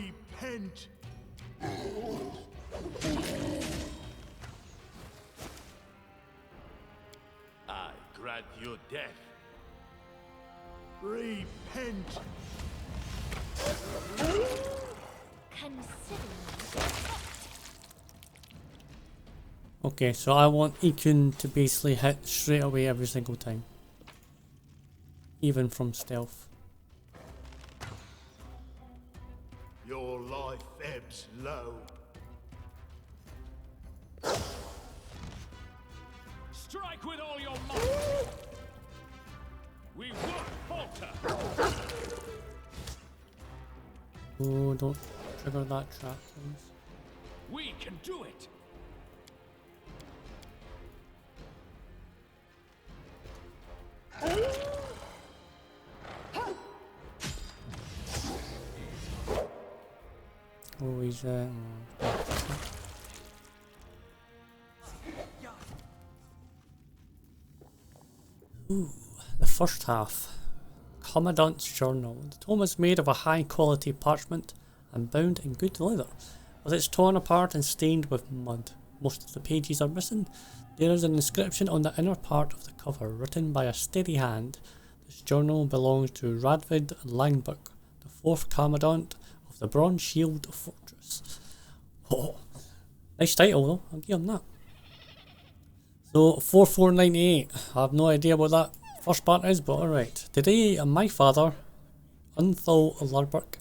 Repent. I grant you death. Repent. Consider Okay, so I want Ikun to basically hit straight away every single time. Even from stealth. Your life ebbs low. Strike with all your might. We won't falter. Oh, don't trigger that trap, please. We can do it. Oh, he's Ooh, the first half. Commandant's Journal. The tome is made of a high quality parchment and bound in good leather, but it's torn apart and stained with mud. Most of the pages are missing. There is an inscription on the inner part of the cover, written by a steady hand. This journal belongs to Radvid Langbuk, the 4th Commandant of the Bronze Shield Fortress. Oh, nice title though, I'll give him that. So, 4498, I have no idea what that first part is, but alright. Today, my father, Unthal Larbuk,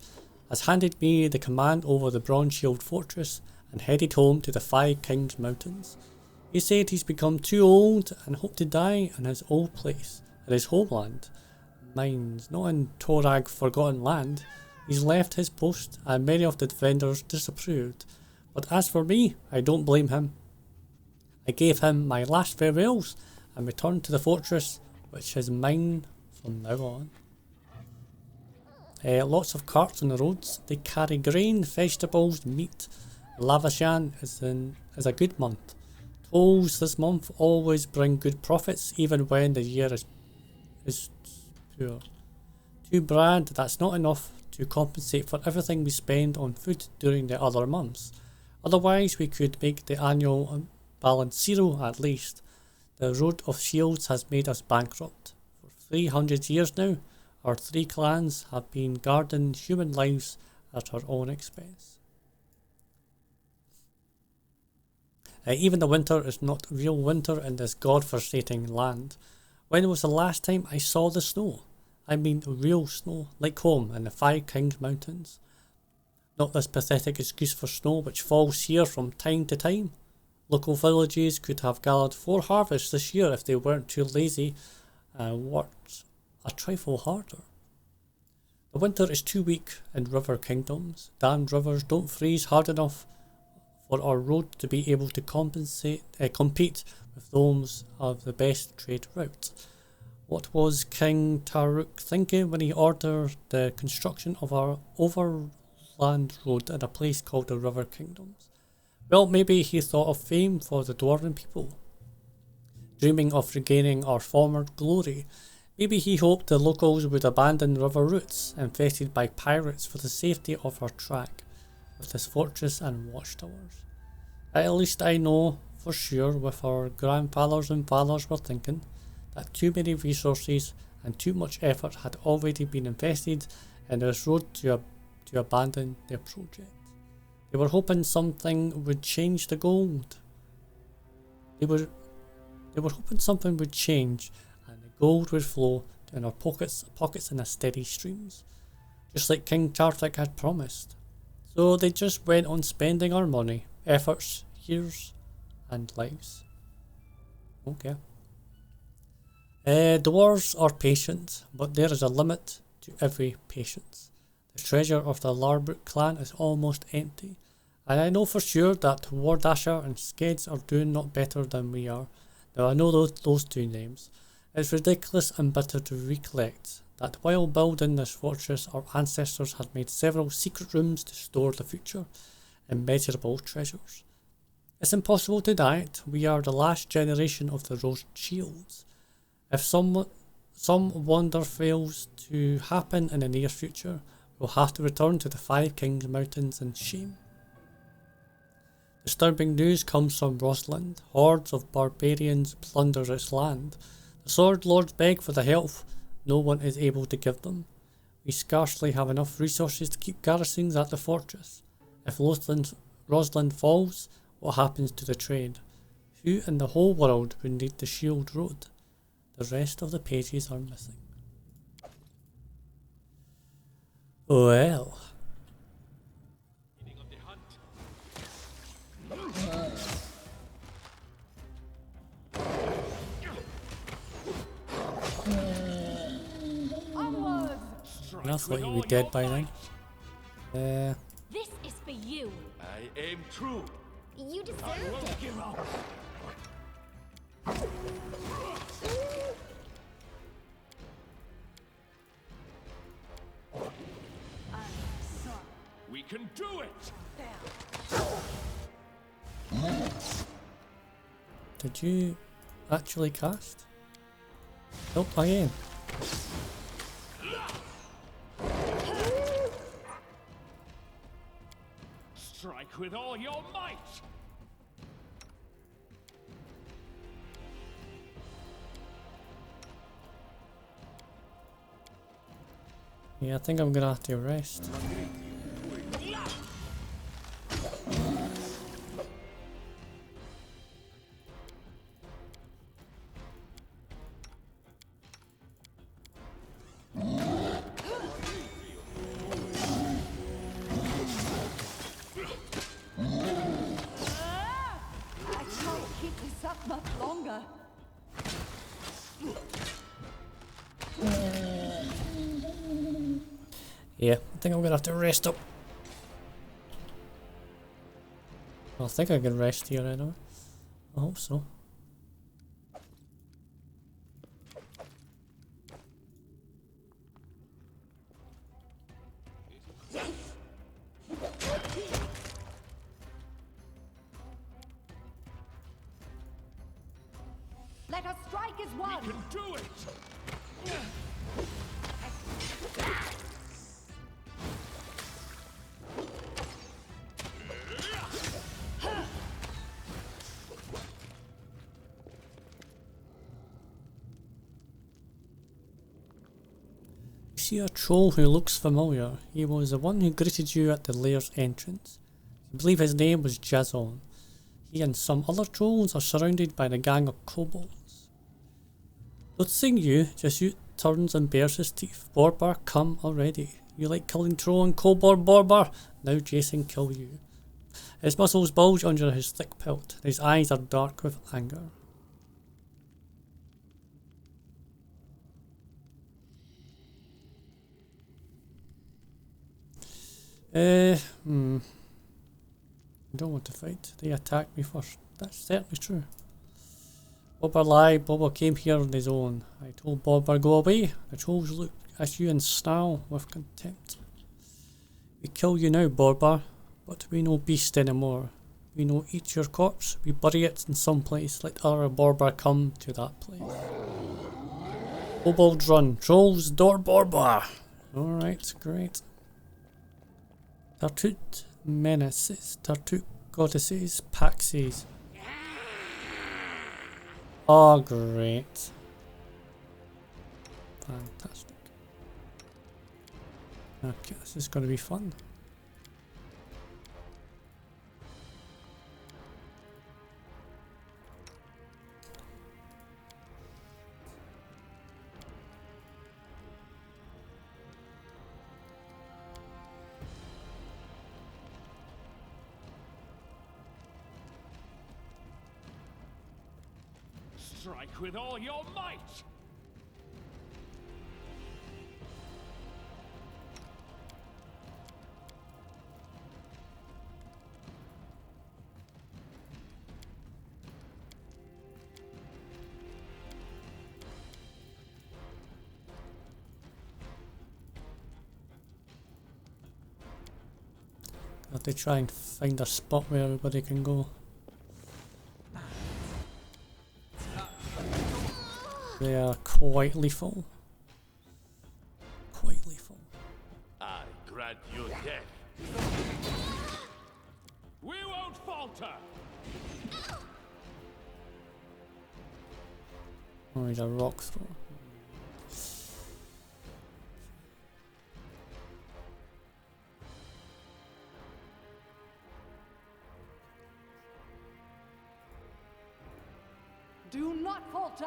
has handed me the command over the Bronze Shield Fortress and headed home to the Five Kings Mountains. He said he's become too old and hoped to die in his old place, at his homeland. Mine's not in Torag Forgotten Land. He's left his post and many of the defenders disapproved. But as for me, I don't blame him. I gave him my last farewells and returned to the fortress, which is mine from now on. Lots of carts on the roads. They carry grain, vegetables, meat. Lavashan is a good month. Tolls this month always bring good profits, even when the year is poor. Too bad that's not enough to compensate for everything we spend on food during the other months. Otherwise, we could make the annual balance zero at least. The Road of Shields has made us bankrupt. For 300 years now, our 3 clans have been guarding human lives at our own expense. Even the winter is not real winter in this god-forsaken land. When was the last time I saw the snow? I mean real snow, like home in the Five Kings Mountains. Not this pathetic excuse for snow which falls here from time to time. Local villages could have gathered 4 harvests this year if they weren't too lazy and worked a trifle harder. The winter is too weak in river kingdoms. Damned rivers don't freeze hard enough for our road to be able to compete with those of the best trade route. What was King Taruk thinking when he ordered the construction of our overland road in a place called the River Kingdoms? Well, maybe he thought of fame for the dwarven people, dreaming of regaining our former glory. Maybe he hoped the locals would abandon river routes infested by pirates for the safety of our track with this fortress and watchtowers. At least I know for sure what our grandfathers and fathers were thinking, that too many resources and too much effort had already been invested in this road to abandon their project. They were hoping something would change the gold. They were hoping something would change and the gold would flow in our pockets in a steady streams, just like King Tarthik had promised. So they just went on spending our money, efforts, years, and lives. Okay. Dwarves are patient, but there is a limit to every patience. The treasure of the Larbuk clan is almost empty, and I know for sure that Wardasher and Skeds are doing not better than we are. Now I know those 2 names. It's ridiculous and bitter to recollect that while building this fortress our ancestors had made several secret rooms to store the future, immeasurable treasures. It's impossible to deny it, we are the last generation of the Rose Shields. If some wonder fails to happen in the near future, we'll have to return to the Five Kings Mountains in shame. Disturbing news comes from Rosalind. Hordes of barbarians plunder its land. The Sword Lords beg for the help no one is able to give them. We scarcely have enough resources to keep garrisons at the fortress. If Rosalind falls, what happens to the trade? Who in the whole world would need the Shield Road? The rest of the pages are missing. Well. Onward! I thought you'd be dead by then. This is for you. I aim true. You deserved it. Give up. We can do it. Did you actually cast? Nope, again. Strike with all your might. Yeah, I think I'm gonna have to rest. I can't keep this up much longer. Yeah, I think I'm gonna have to rest up. I think I can rest here anyway. I hope so. Let us strike as one. We can do it. See a troll who looks familiar. He was the one who greeted you at the lair's entrance. I believe his name was Jason. He and some other trolls are surrounded by the gang of kobolds. Noticing you, Jasut turns and bares his teeth. Borbar, come already. You like killing troll and kobold, Borbar? Now Jason kill you. His muscles bulge under his thick pelt. His eyes are dark with anger. I don't want to fight. They attacked me first. That's certainly true. Bobber lied. Bobber came here on his own. I told Bobber go away. The trolls look at you and snarl with contempt. We kill you now, Bobber, but we no beast anymore. We no eat your corpse. We bury it in some place. Let other Bobber come to that place. Kobolds run. Trolls door Bobber. Alright, great. Tartut menaces, Tartut goddesses, Paxies. Oh, great. Fantastic. Okay, this is going to be fun. Strike with all your might. Have to try and find a spot where everybody can go. They are quite lethal. Quite lethal. I falter! Oh, he's a rock thrower. Do not falter.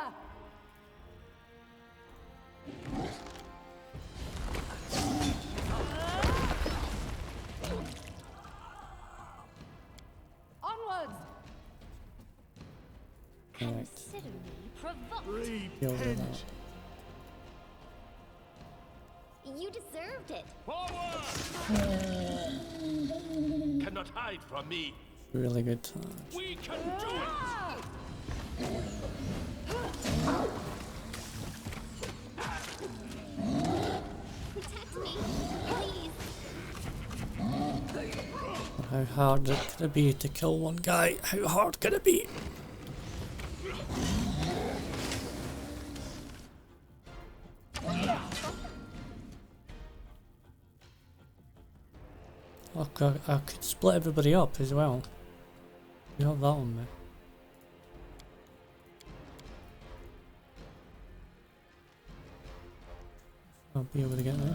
Onwards. Right. Consider me provoked. Repent. You deserved it. Forward! Cannot hide from me. Really good touch. We can do it! Protect me, please. How hard is it gonna be to kill one guy? How hard can it be? Okay, I could split everybody up as well. You have that on me. I'll be able to get there.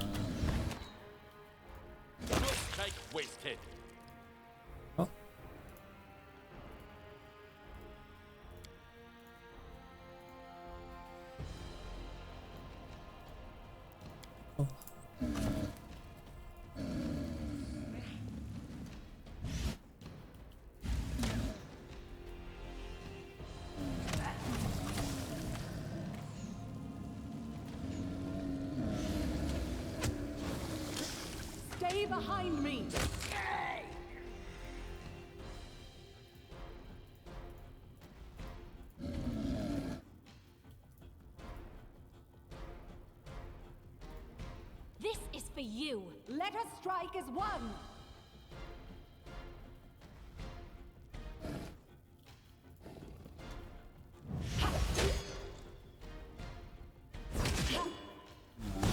No strike wasted. Oh. Oh. Stay behind me. This is for you. Let us strike as one.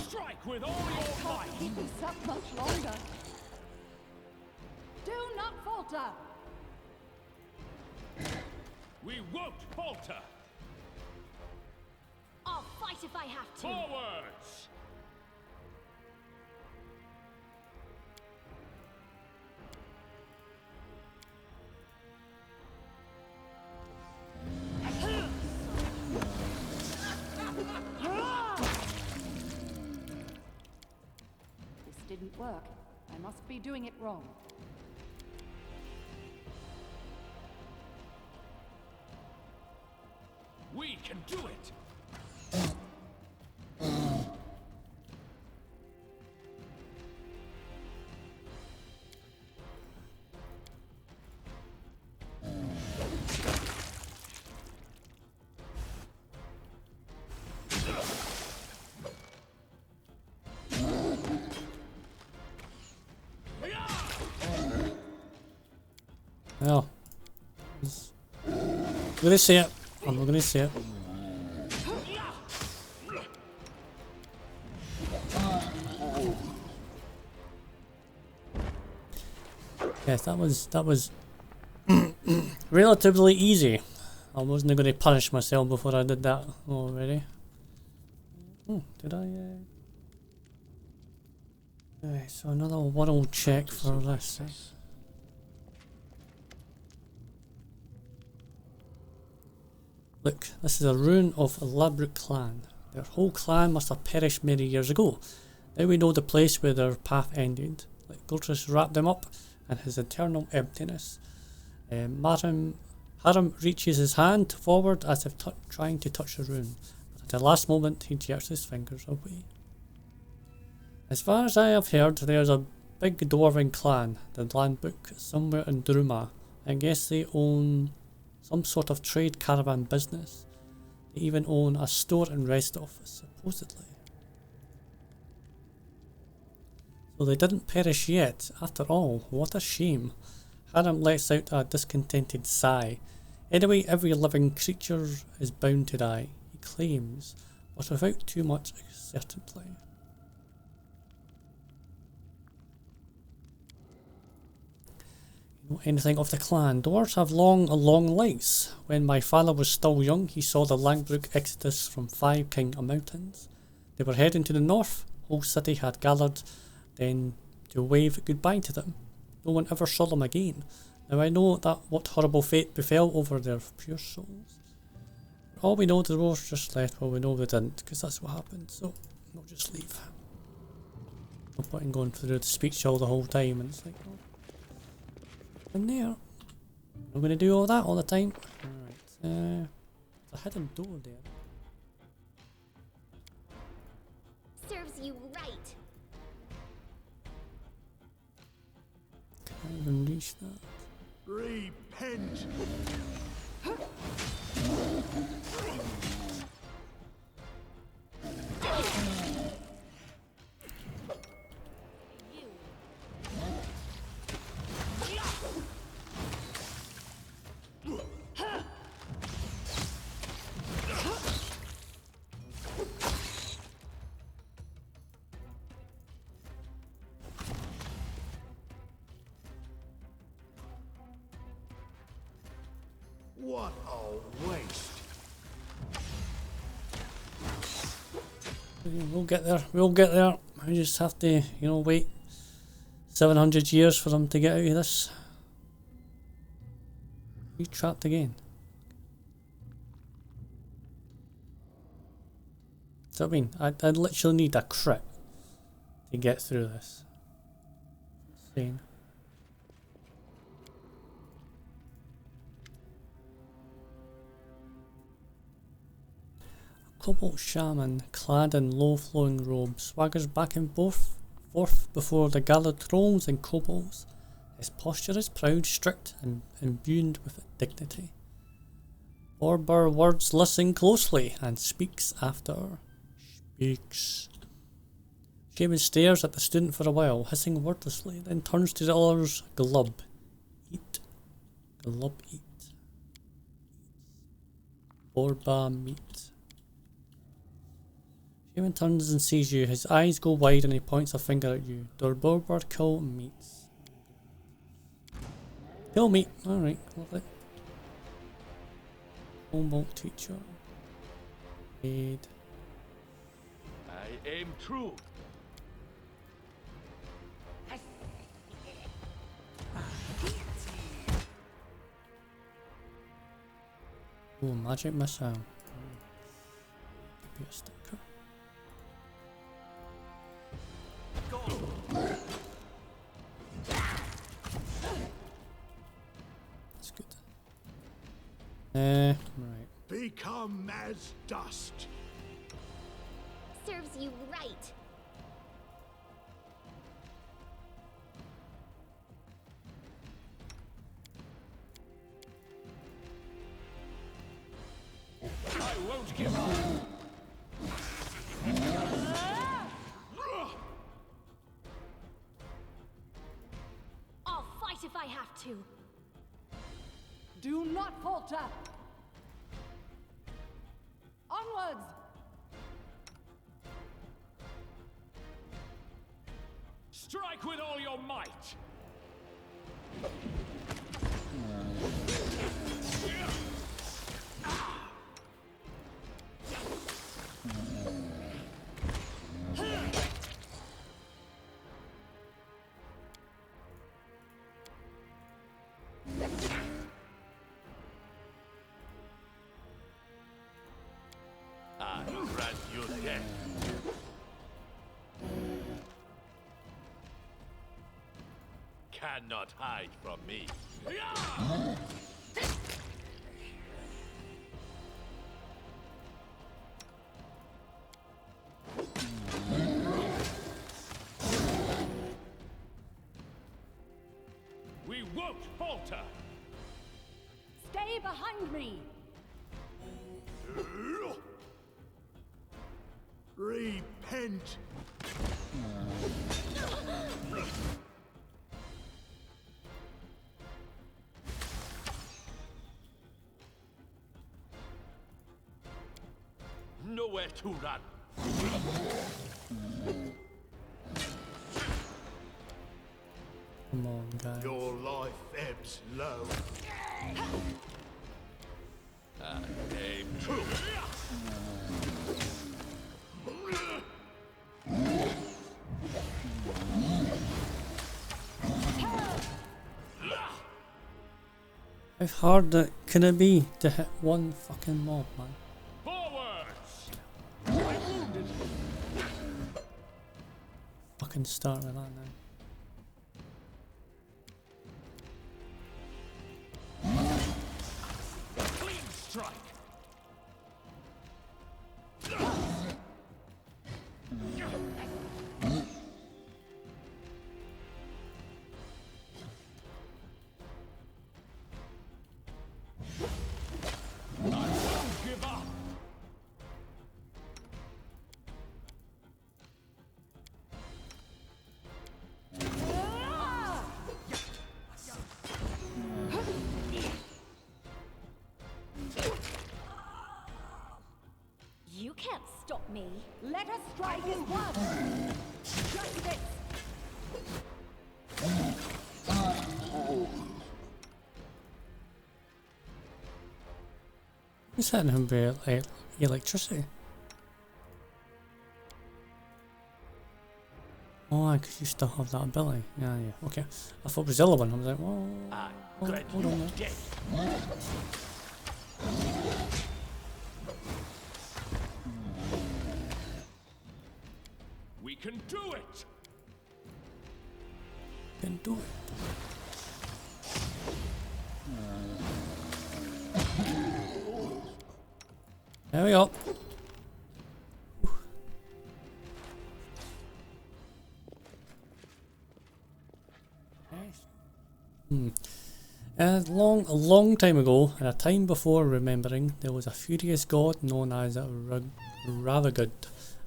Strike with all your might! Can't keep this up much longer. Do not falter. We won't falter! I'll fight if I have to. Forwards! This didn't work. I must be doing it wrong. We can do it! Well, I'm gonna see it. I'm not gonna see it. Yes, that was relatively easy. I wasn't going to punish myself before I did that already. Oh, did I? Right, so another world check for this. Look, this is a ruin of a Labrook clan. Their whole clan must have perished many years ago. Now we know the place where their path ended. Let Glorian wrap them up and his eternal emptiness. Harrim reaches his hand forward as if trying to touch the rune, but at the last moment he jerks his fingers away. As far as I have heard, there's a big dwarven clan, the Landbook, somewhere in Druma. I guess they own some sort of trade caravan business. They even own a store and rest office, supposedly. So they didn't perish yet. After all, what a shame. Harrim lets out a discontented sigh. Anyway, every living creature is bound to die, he claims, but without too much certainty. Know anything of the clan? Dwarves have long lives. When my father was still young, he saw the Langbrook exodus from 5 King Mountains. They were heading to the north. Whole city had gathered then to wave goodbye to them. No one ever saw them again. Now I know that what horrible fate befell over their pure souls. For all we know, the dwarves just left. Well, we know they didn't, because that's what happened. So we'll just leave. No point in going through the speech all the whole time, and it's like, oh, in there. We're going to do all that all the time. Alright, there's a hidden door there. Serves you right. Can't even reach that. Repent. You. What a waste. We'll get there. We'll get there. I just have to, wait 700 years for them to get out of this. You trapped again. So I mean, I literally need a crit to get through this. Insane. Cobalt shaman, clad in low-flowing robes, swaggers back and forth before the gathered trolls and kobolds. His posture is proud, strict, and imbued with dignity. Orber words listen closely and speaks after. Shaman stares at the student for a while, hissing wordlessly, then turns to the others. Glub. Eat. Glub eat. Orba meat. Shaman turns and sees you. His eyes go wide and he points a finger at you. Dorborber kill meats. Kill meat. Alright, lovely. Cobalt teacher. Aid. I aim true. Oh, magic missile. Could be a sticker. That's good. Right. Become as dust. Serves you right. I won't give up. I'll fight if I have to. Do not falter! Onwards! Strike with all your might. I grant you death. Cannot hide from me. We won't falter. Stay behind me! Repent. Nowhere to run. Come on, guys. Your life ebbs low. Aim true. How hard can it be to hit one fucking mob, man? Forwards! I wounded. Fucking start with that now. Clean strike. I won't give up. You can't stop me. Let us strike as one. Justice. Who's hitting him with electricity? Oh, because you still have that ability. Yeah, yeah. Okay. I thought it was the other one. I was like, whoa. I Oh, grant hold you on there. death. We can do it. Can do it. There we go. A long time ago, in a time before remembering, there was a furious god known as Ravagud,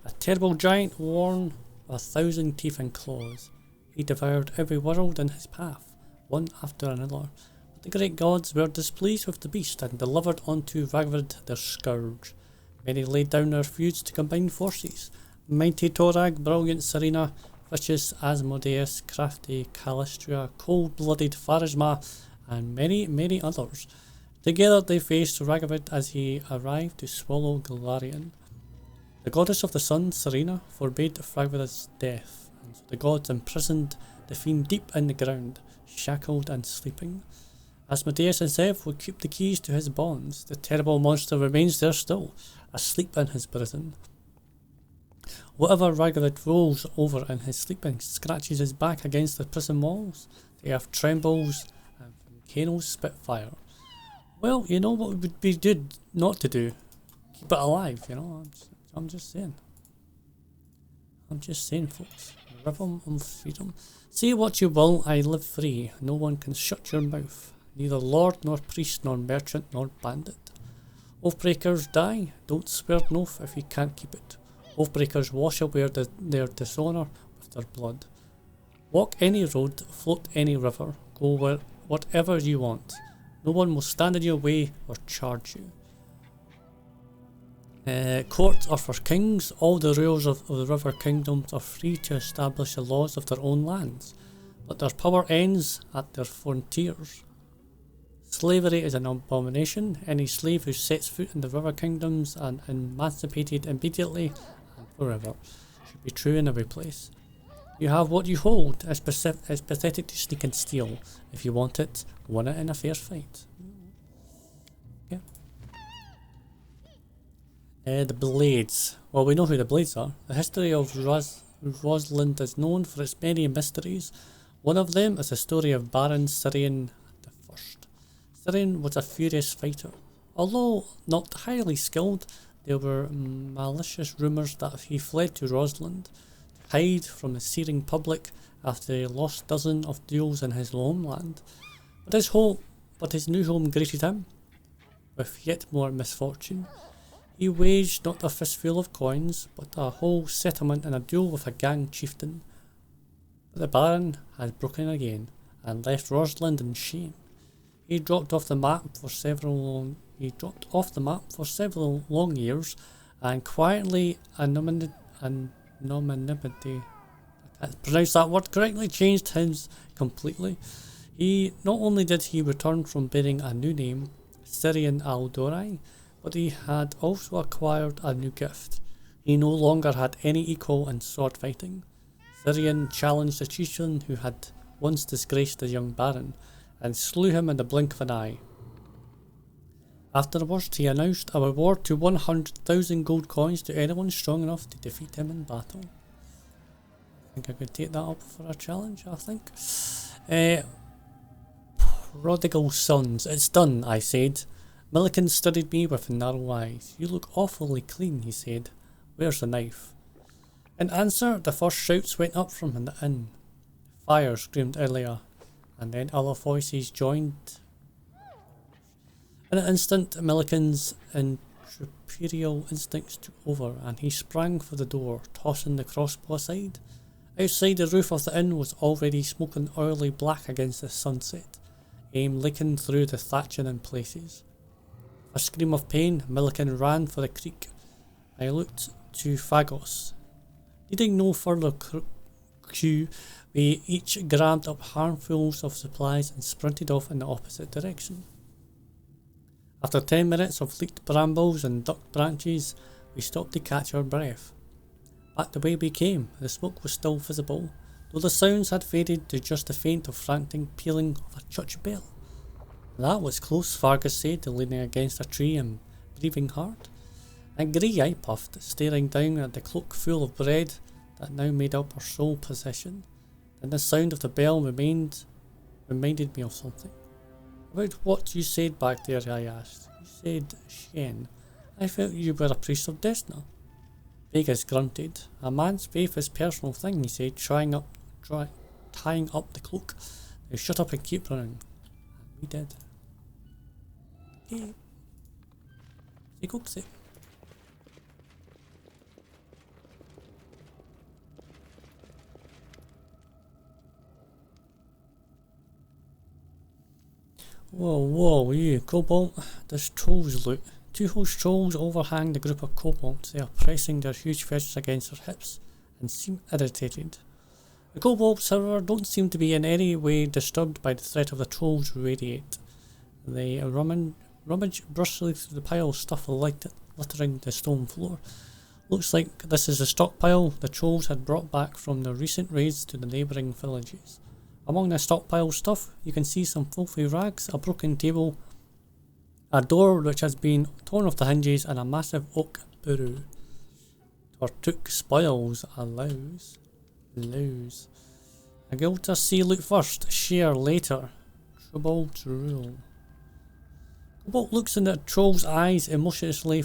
a terrible giant worn with 1,000 teeth and claws. He devoured every world in his path, one after another. But the great gods were displeased with the beast and delivered unto Ragvad their scourge. Many laid down their feuds to combine forces. Mighty Torag, brilliant Serena, vicious Asmodeus, crafty Calistria, cold-blooded Pharasma, and many others. Together they faced Ragavad as he arrived to swallow Glorian. The goddess of the sun, Serena, forbade Ragavad's death, and so the gods imprisoned the fiend deep in the ground, shackled and sleeping. Asmodeus himself would keep the keys to his bonds. The terrible monster remains there still, asleep in his prison. Whatever Ragavad rolls over in his sleeping scratches his back against the prison walls. The earth trembles and volcanoes spit fire. Well, you know what would be good not to do? Keep it alive, you know. I'm just saying. I'm just saying, folks. Rhythm and freedom. Say what you will, I live free. No one can shut your mouth. Neither lord, nor priest, nor merchant, nor bandit. Oathbreakers die. Don't swear an oath if you can't keep it. Oathbreakers wash away their dishonour with their blood. Walk any road, float any river, go whatever you want. No one will stand in your way or charge you. Courts are for kings. All the rulers of the river kingdoms are free to establish the laws of their own lands, but their power ends at their frontiers. Slavery is an abomination. Any slave who sets foot in the river kingdoms and emancipated immediately and forever. Should be true in every place. You have what you hold. It's pathetic to sneak and steal. If you want it, win it in a fair fight. Yeah. The Blades. Well, we know who the Blades are. The history of Rosalind is known for its many mysteries. One of them is the story of Baron Syrian I. Syrian was a furious fighter. Although not highly skilled, there were malicious rumours that he fled to Rosalind to hide from the searing public after he lost dozens of duels in his homeland. But his new home greeted him with yet more misfortune. He waged not a fistful of coins, but a whole settlement in a duel with a gang chieftain. But the Baron had broken again, and left Rosalind in shame. He dropped off the map for several long years, and quietly anonymity. I pronounced that word correctly, changed his completely. He not only did he return from bearing a new name, Syrian Aldorai, but he had also acquired a new gift. He no longer had any equal in sword fighting. Syrian challenged the chieftain who had once disgraced the young baron, and slew him in the blink of an eye. Afterwards, he announced a reward to 100,000 gold coins to anyone strong enough to defeat him in battle. I think I could take that up for a challenge, I think. Prodigal sons. It's done, I said. Milliken studied me with narrow eyes. You look awfully clean, he said. Where's the knife? In answer, the first shouts went up from the inn. Fire, screamed earlier, and then other voices joined. In an instant, Milliken's imperial instincts took over, and he sprang for the door, tossing the crossbow aside. Outside, the roof of the inn was already smoking oily black against the sunset, aim licking through the thatching in places. A scream of pain, Milliken ran for the creek. I looked to Phagos. Needing no further cue, we each grabbed up handfuls of supplies and sprinted off in the opposite direction. After 10 minutes of leaked brambles and duck branches, we stopped to catch our breath. Back the way we came, the smoke was still visible, though the sounds had faded to just the faint of frantic pealing of a church bell. That was close, Vargas said, leaning against a tree and breathing hard. I agree, I puffed, staring down at the cloak full of bread that now made up our sole possession. Then the sound of the bell reminded me of something. About what you said back there, I asked. You said Shen. I felt you were a priest of Desna. Vegas grunted. A man's faith is a personal thing, he said, tying up the cloak. Now shut up and keep running. And we did. Okay. Say. Whoa, you, Cobalt. There's trolls loot. Two host trolls overhang the group of kobolds. They are pressing their huge fists against their hips and seem irritated. The kobolds, however, don't seem to be in any way disturbed by the threat of the trolls radiate. They rummage brusquely through the pile of stuff littering the stone floor. Looks like this is a stockpile the trolls had brought back from their recent raids to the neighbouring villages. Among the stockpile stuff, you can see some filthy rags, a broken table, a door which has been torn off the hinges, and a massive oak bureau. Tortuk spoils allows. A guild to see loot first, share later. Trouble's rule. Cobalt looks in the troll's eyes emotionlessly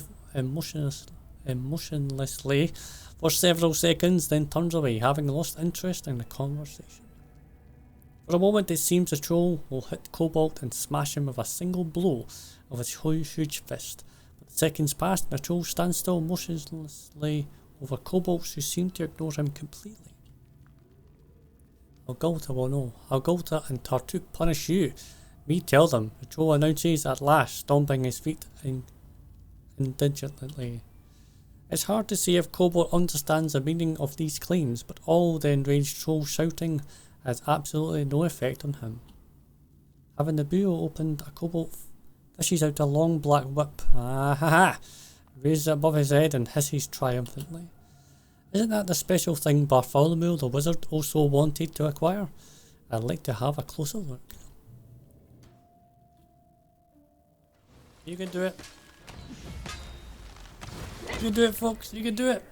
for several seconds, then turns away, having lost interest in the conversation. For a moment it seems the troll will hit Cobalt and smash him with a single blow of his huge fist. But seconds pass and the troll stands still motionlessly over Cobalts who seem to ignore him completely. Algolta will know. Algolta and Tartuk punish you. Me tell them, the troll announces at last, stomping his feet indigently. It's hard to say if Cobalt understands the meaning of these claims, but all the enraged troll shouting has absolutely no effect on him. Having the bureau opened, a kobold fishes out a long black whip, raises it above his head and hisses triumphantly. Isn't that the special thing Bartholomew the wizard also wanted to acquire? I'd like to have a closer look. You can do it. You can do it, folks. You can do it.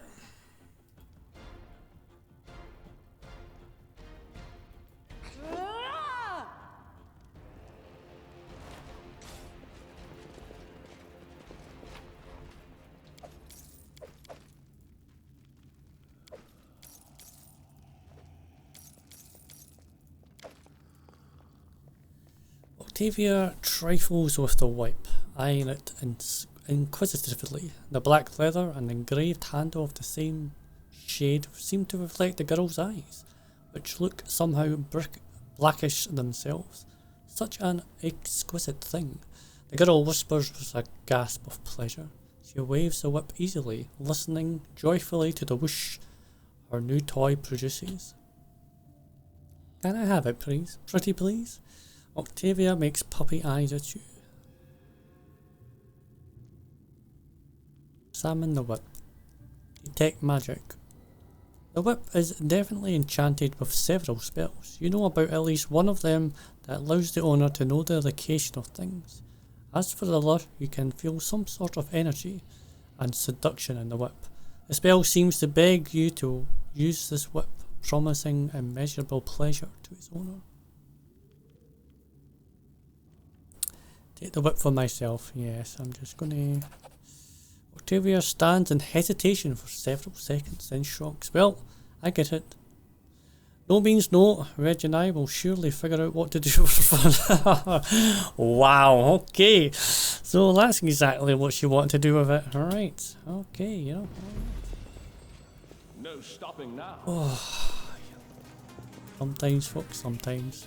Octavia trifles with the wipe, eyeing it inquisitively. The black leather and engraved handle of the same shade seem to reflect the girl's eyes, which look somehow blackish themselves. Such an exquisite thing. The girl whispers with a gasp of pleasure. She waves the whip easily, listening joyfully to the whoosh her new toy produces. Can I have it, please? Pretty please? Octavia makes puppy eyes at you. Summon the whip. Detect magic. The whip is definitely enchanted with several spells. You know about at least one of them that allows the owner to know the location of things. As for the lure, you can feel some sort of energy and seduction in the whip. The spell seems to beg you to use this whip, promising immeasurable pleasure to its owner. Take the whip for myself. Yes, I'm just gonna... Octavia stands in hesitation for several seconds, then shrugs. Well, I get it. No means no. Reg and I will surely figure out what to do for fun. Wow, okay. So that's exactly what she wanted to do with it. Alright, okay, you know. No stopping now. Sometimes, folks, sometimes.